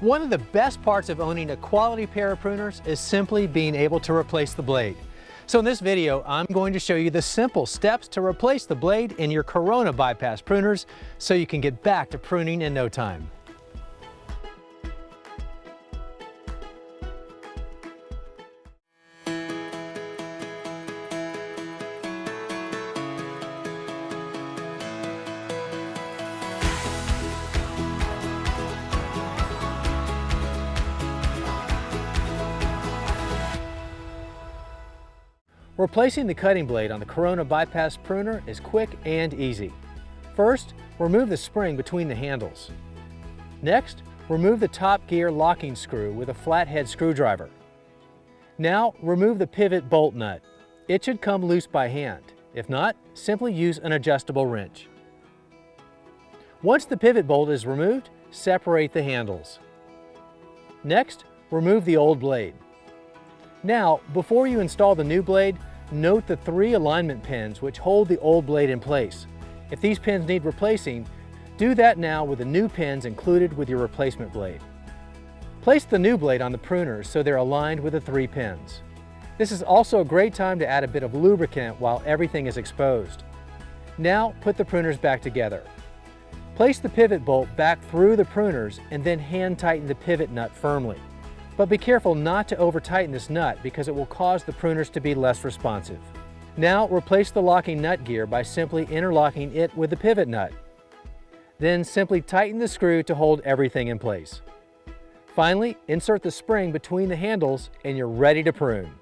One of the best parts of owning a quality pair of pruners is simply being able to replace the blade. So in this video, I'm going to show you the simple steps to replace the blade in your Corona bypass pruners so you can get back to pruning in no time. Replacing the cutting blade on the Corona bypass pruner is quick and easy. First, remove the spring between the handles. Next, remove the top gear locking screw with a flathead screwdriver. Now, remove the pivot bolt nut. It should come loose by hand. If not, simply use an adjustable wrench. Once the pivot bolt is removed, separate the handles. Next, remove the old blade. Now, before you install the new blade, note the 3 alignment pins which hold the old blade in place. If these pins need replacing, do that now with the new pins included with your replacement blade. Place the new blade on the pruners so they're aligned with the 3 pins. This is also a great time to add a bit of lubricant while everything is exposed. Now, put the pruners back together. Place the pivot bolt back through the pruners and then hand tighten the pivot nut firmly. But be careful not to over-tighten this nut because it will cause the pruners to be less responsive. Now replace the locking nut gear by simply interlocking it with the pivot nut. Then simply tighten the screw to hold everything in place. Finally, insert the spring between the handles and you're ready to prune.